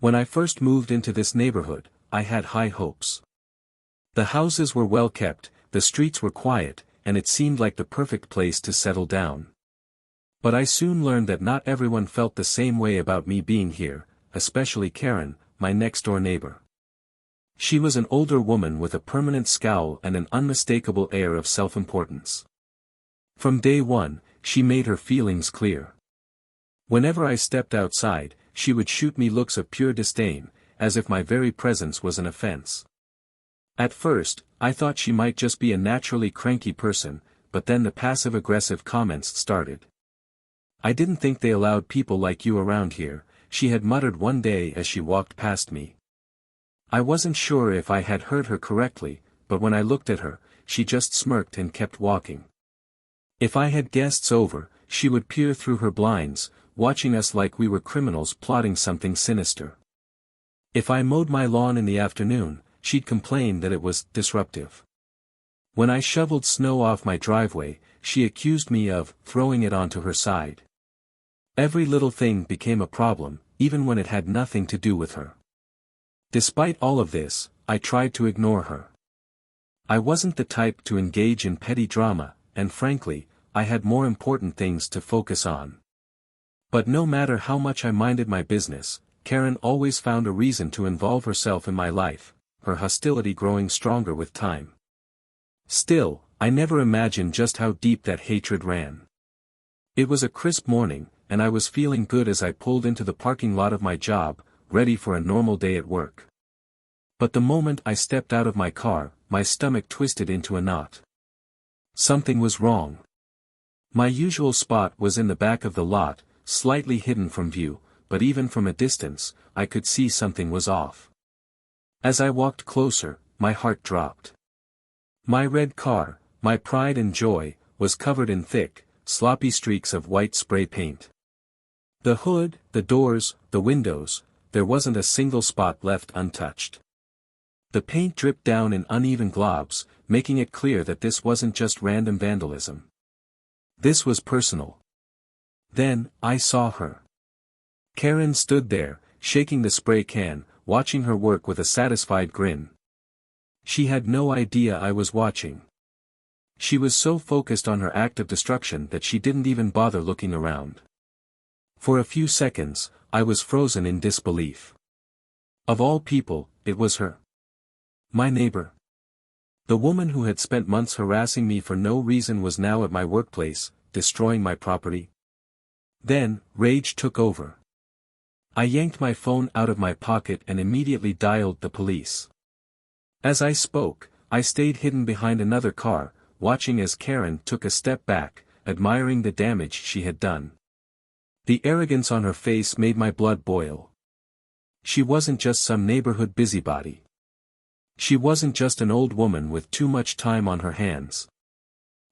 When I first moved into this neighborhood, I had high hopes. The houses were well kept, the streets were quiet, and it seemed like the perfect place to settle down. But I soon learned that not everyone felt the same way about me being here, especially Karen, my next-door neighbor. She was an older woman with a permanent scowl and an unmistakable air of self-importance. From day one, she made her feelings clear. Whenever I stepped outside, she would shoot me looks of pure disdain, as if my very presence was an offense. At first, I thought she might just be a naturally cranky person, but then the passive-aggressive comments started. "I didn't think they allowed people like you around here," she had muttered one day as she walked past me. I wasn't sure if I had heard her correctly, but when I looked at her, she just smirked and kept walking. If I had guests over, she would peer through her blinds, watching us like we were criminals plotting something sinister. If I mowed my lawn in the afternoon, she'd complain that it was disruptive. When I shoveled snow off my driveway, she accused me of throwing it onto her side. Every little thing became a problem, even when it had nothing to do with her. Despite all of this, I tried to ignore her. I wasn't the type to engage in petty drama, and frankly, I had more important things to focus on. But no matter how much I minded my business, Karen always found a reason to involve herself in my life, her hostility growing stronger with time. Still, I never imagined just how deep that hatred ran. It was a crisp morning, and I was feeling good as I pulled into the parking lot of my job, ready for a normal day at work. But the moment I stepped out of my car, my stomach twisted into a knot. Something was wrong. My usual spot was in the back of the lot, slightly hidden from view, but even from a distance, I could see something was off. As I walked closer, my heart dropped. My red car, my pride and joy, was covered in thick, sloppy streaks of white spray paint. The hood, the doors, the windows, there wasn't a single spot left untouched. The paint dripped down in uneven globs, making it clear that this wasn't just random vandalism. This was personal. Then, I saw her. Karen stood there, shaking the spray can, watching her work with a satisfied grin. She had no idea I was watching. She was so focused on her act of destruction that she didn't even bother looking around. For a few seconds, I was frozen in disbelief. Of all people, it was her. My neighbor. The woman who had spent months harassing me for no reason was now at my workplace, destroying my property. Then, rage took over. I yanked my phone out of my pocket and immediately dialed the police. As I spoke, I stayed hidden behind another car, watching as Karen took a step back, admiring the damage she had done. The arrogance on her face made my blood boil. She wasn't just some neighborhood busybody. She wasn't just an old woman with too much time on her hands.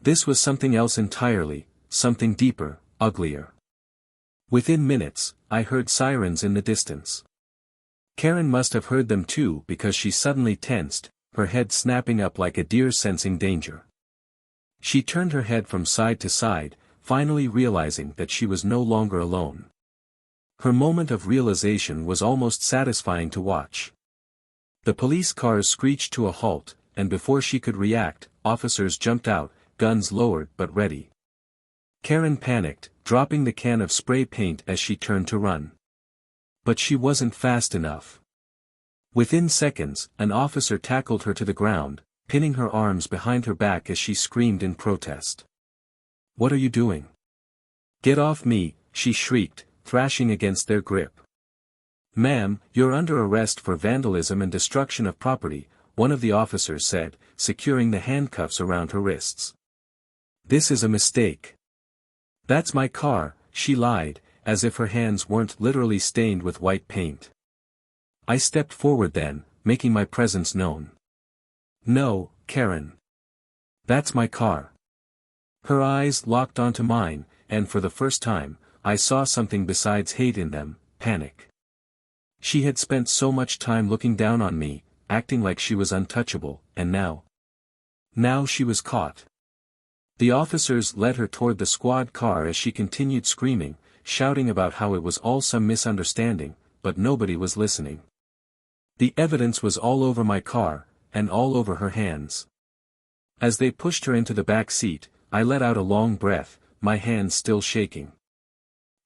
This was something else entirely, something deeper, uglier. Within minutes, I heard sirens in the distance. Karen must have heard them too because she suddenly tensed, her head snapping up like a deer sensing danger. She turned her head from side to side, finally realizing that she was no longer alone. Her moment of realization was almost satisfying to watch. The police cars screeched to a halt, and before she could react, officers jumped out, guns lowered but ready. Karen panicked, dropping the can of spray paint as she turned to run. But she wasn't fast enough. Within seconds, an officer tackled her to the ground, pinning her arms behind her back as she screamed in protest. "What are you doing? Get off me," she shrieked, thrashing against their grip. "Ma'am, you're under arrest for vandalism and destruction of property," one of the officers said, securing the handcuffs around her wrists. "This is a mistake." "That's my car," she lied, as if her hands weren't literally stained with white paint. I stepped forward then, making my presence known. "No, Karen. That's my car." Her eyes locked onto mine, and for the first time, I saw something besides hate in them, panic. She had spent so much time looking down on me, acting like she was untouchable, and now she was caught. The officers led her toward the squad car as she continued screaming, shouting about how it was all some misunderstanding, but nobody was listening. The evidence was all over my car, and all over her hands. As they pushed her into the back seat, I let out a long breath, my hands still shaking.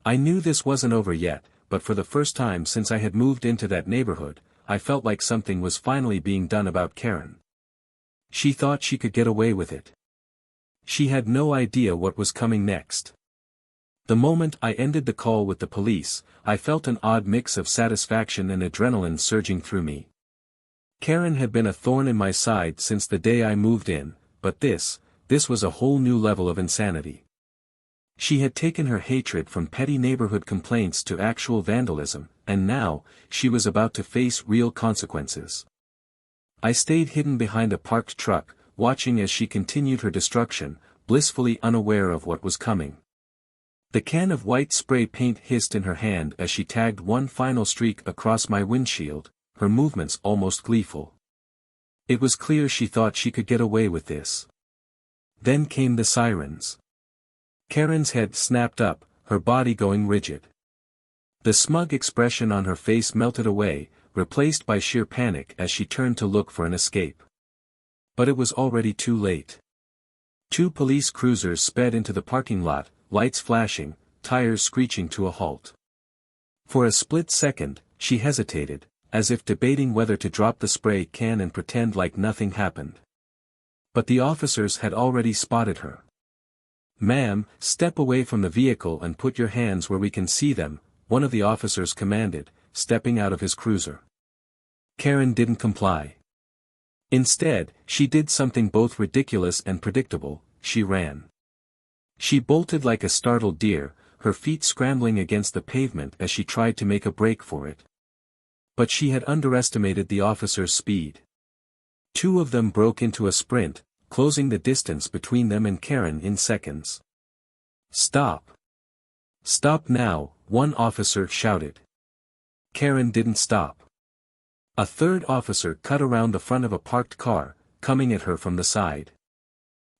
I knew this wasn't over yet, but for the first time since I had moved into that neighborhood, I felt like something was finally being done about Karen. She thought she could get away with it. She had no idea what was coming next. The moment I ended the call with the police, I felt an odd mix of satisfaction and adrenaline surging through me. Karen had been a thorn in my side since the day I moved in, but this was a whole new level of insanity. She had taken her hatred from petty neighborhood complaints to actual vandalism, and now, she was about to face real consequences. I stayed hidden behind a parked truck, watching as she continued her destruction, blissfully unaware of what was coming. The can of white spray paint hissed in her hand as she tagged one final streak across my windshield, her movements almost gleeful. It was clear she thought she could get away with this. Then came the sirens. Karen's head snapped up, her body going rigid. The smug expression on her face melted away, replaced by sheer panic as she turned to look for an escape. But it was already too late. 2 police cruisers sped into the parking lot, lights flashing, tires screeching to a halt. For a split second, she hesitated, as if debating whether to drop the spray can and pretend like nothing happened. But the officers had already spotted her. "Ma'am, step away from the vehicle and put your hands where we can see them," one of the officers commanded, stepping out of his cruiser. Karen didn't comply. Instead, she did something both ridiculous and predictable: she ran. She bolted like a startled deer, her feet scrambling against the pavement as she tried to make a break for it. But she had underestimated the officers' speed. 2 of them broke into a sprint, closing the distance between them and Karen in seconds. "Stop! Stop now," one officer shouted. Karen didn't stop. A third officer cut around the front of a parked car, coming at her from the side.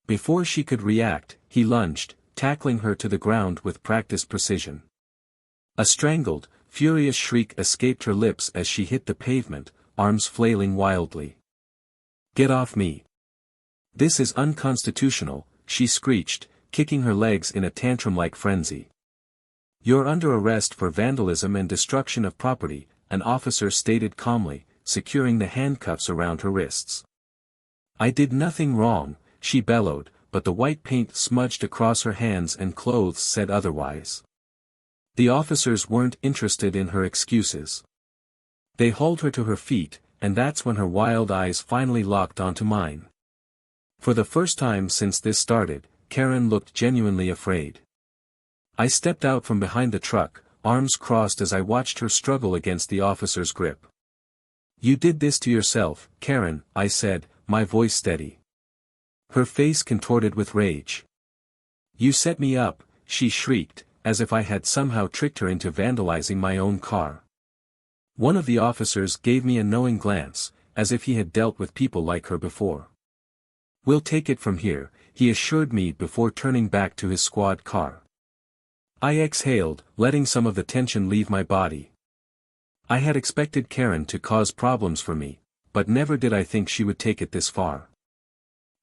Before she could react, he lunged, tackling her to the ground with practiced precision. A strangled, furious shriek escaped her lips as she hit the pavement, arms flailing wildly. "Get off me! This is unconstitutional," she screeched, kicking her legs in a tantrum-like frenzy. "You're under arrest for vandalism and destruction of property," an officer stated calmly, securing the handcuffs around her wrists. "I did nothing wrong," she bellowed, but the white paint smudged across her hands and clothes said otherwise. The officers weren't interested in her excuses. They hauled her to her feet, and that's when her wild eyes finally locked onto mine. For the first time since this started, Karen looked genuinely afraid. I stepped out from behind the truck, arms crossed as I watched her struggle against the officer's grip. "You did this to yourself, Karen," I said, my voice steady. Her face contorted with rage. "You set me up," she shrieked, as if I had somehow tricked her into vandalizing my own car. One of the officers gave me a knowing glance, as if he had dealt with people like her before. "We'll take it from here," he assured me before turning back to his squad car. I exhaled, letting some of the tension leave my body. I had expected Karen to cause problems for me, but never did I think she would take it this far.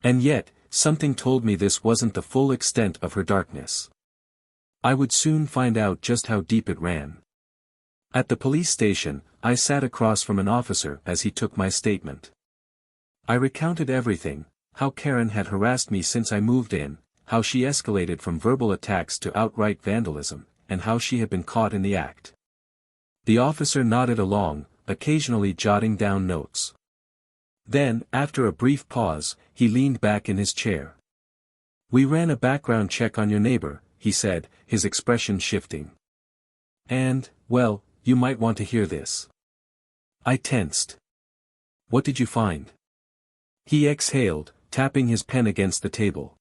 And yet, something told me this wasn't the full extent of her darkness. I would soon find out just how deep it ran. At the police station, I sat across from an officer as he took my statement. I recounted everything: how Karen had harassed me since I moved in, how she escalated from verbal attacks to outright vandalism, and how she had been caught in the act. The officer nodded along, occasionally jotting down notes. Then, after a brief pause, he leaned back in his chair. "We ran a background check on your neighbor," he said, his expression shifting. "And, well, you might want to hear this." I tensed. "What did you find?" He exhaled, tapping his pen against the table.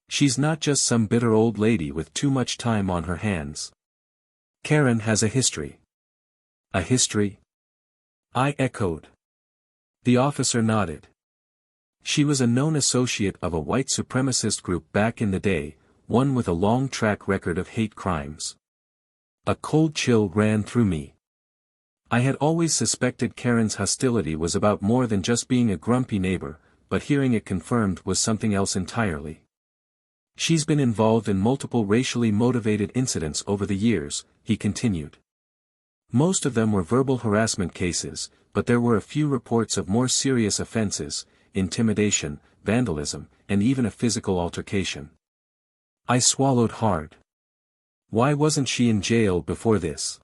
"She's not just some bitter old lady with too much time on her hands. Karen has a history." "A history?" I echoed. The officer nodded. "She was a known associate of a white supremacist group back in the day, one with a long track record of hate crimes." A cold chill ran through me. I had always suspected Karen's hostility was about more than just being a grumpy neighbor, but hearing it confirmed was something else entirely. She's been involved in multiple racially motivated incidents over the years, he continued. Most of them were verbal harassment cases, but there were a few reports of more serious offenses, intimidation, vandalism, and even a physical altercation. I swallowed hard. Why wasn't she in jail before this?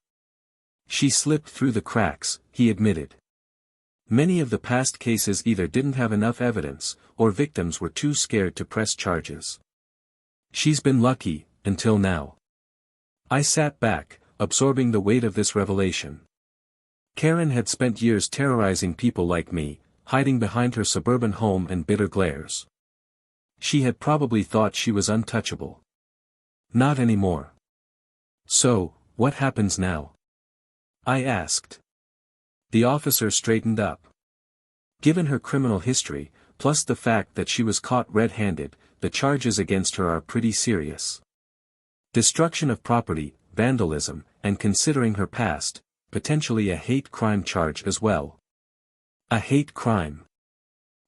She slipped through the cracks, he admitted. Many of the past cases either didn't have enough evidence, or victims were too scared to press charges. She's been lucky, until now. I sat back, absorbing the weight of this revelation. Karen had spent years terrorizing people like me, hiding behind her suburban home and bitter glares. She had probably thought she was untouchable. Not anymore. So, what happens now? I asked. The officer straightened up. Given her criminal history, plus the fact that she was caught red-handed, the charges against her are pretty serious. Destruction of property, vandalism, and considering her past, potentially a hate crime charge as well. A hate crime.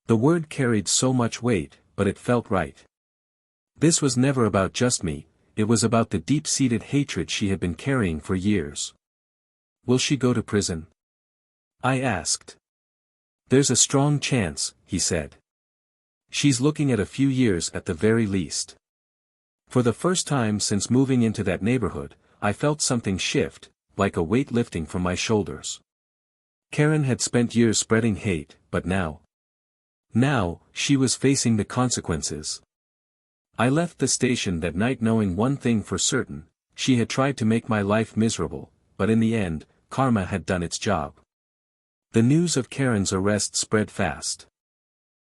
The word carried so much weight, but it felt right. This was never about just me, it was about the deep-seated hatred she had been carrying for years. Will she go to prison? I asked. There's a strong chance, he said. She's looking at a few years at the very least. For the first time since moving into that neighborhood, I felt something shift, like a weight lifting from my shoulders. Karen had spent years spreading hate, but now, she was facing the consequences. I left the station that night knowing one thing for certain, she had tried to make my life miserable, but in the end, karma had done its job. The news of Karen's arrest spread fast.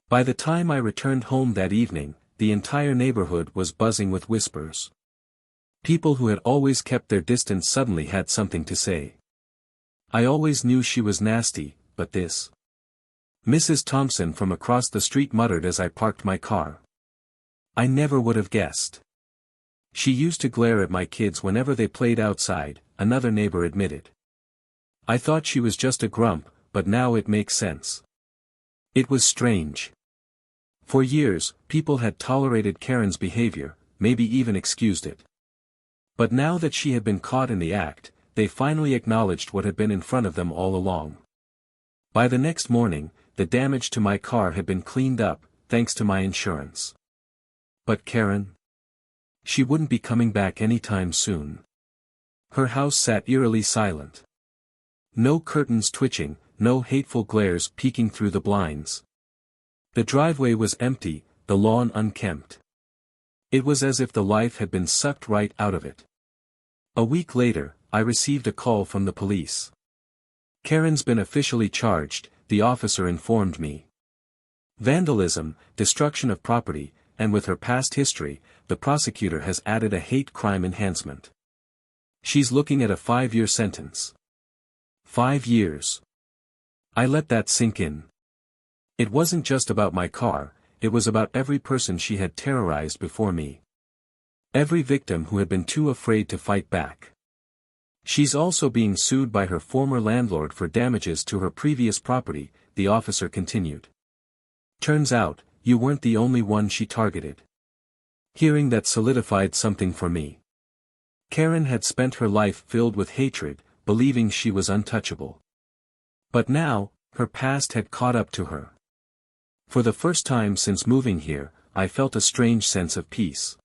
By the time I returned home that evening, the entire neighborhood was buzzing with whispers. People who had always kept their distance suddenly had something to say. I always knew she was nasty, but this. Mrs. Thompson from across the street muttered as I parked my car. I never would have guessed. She used to glare at my kids whenever they played outside, another neighbor admitted. I thought she was just a grump, but now it makes sense. It was strange. For years, people had tolerated Karen's behavior, maybe even excused it. But now that she had been caught in the act, they finally acknowledged what had been in front of them all along. By the next morning, the damage to my car had been cleaned up, thanks to my insurance. But Karen? She wouldn't be coming back anytime soon. Her house sat eerily silent. No curtains twitching, no hateful glares peeking through the blinds. The driveway was empty, the lawn unkempt. It was as if the life had been sucked right out of it. A week later, I received a call from the police. Karen's been officially charged, the officer informed me. Vandalism, destruction of property, and with her past history, the prosecutor has added a hate crime enhancement. She's looking at a 5-year sentence. 5 years. I let that sink in. It wasn't just about my car, it was about every person she had terrorized before me. Every victim who had been too afraid to fight back. She's also being sued by her former landlord for damages to her previous property, the officer continued. Turns out, you weren't the only one she targeted. Hearing that solidified something for me. Karen had spent her life filled with hatred, believing she was untouchable. But now, her past had caught up to her. For the first time since moving here, I felt a strange sense of peace.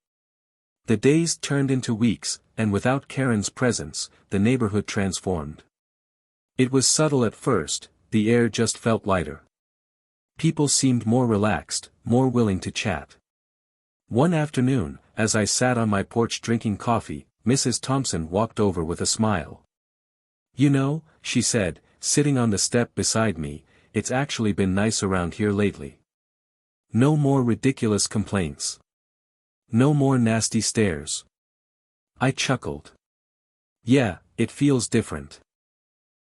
The days turned into weeks, and without Karen's presence, the neighborhood transformed. It was subtle at first, the air just felt lighter. People seemed more relaxed, more willing to chat. One afternoon, as I sat on my porch drinking coffee, Mrs. Thompson walked over with a smile. You know, she said, sitting on the step beside me, it's actually been nice around here lately. No more ridiculous complaints. No more nasty stares. I chuckled. Yeah, it feels different.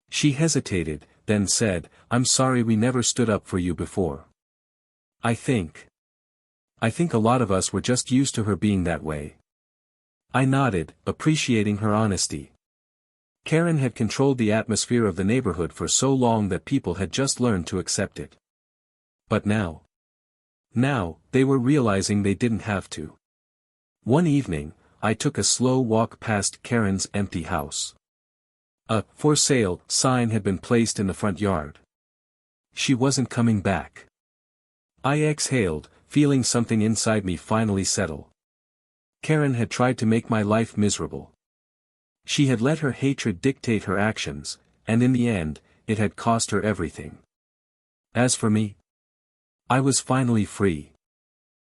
She hesitated, then said, I'm sorry we never stood up for you before. I think a lot of us were just used to her being that way. I nodded, appreciating her honesty. Karen had controlled the atmosphere of the neighborhood for so long that people had just learned to accept it. But now, they were realizing they didn't have to. One evening, I took a slow walk past Karen's empty house. A "for sale" sign had been placed in the front yard. She wasn't coming back. I exhaled, feeling something inside me finally settle. Karen had tried to make my life miserable. She had let her hatred dictate her actions, and in the end, it had cost her everything. As for me, I was finally free.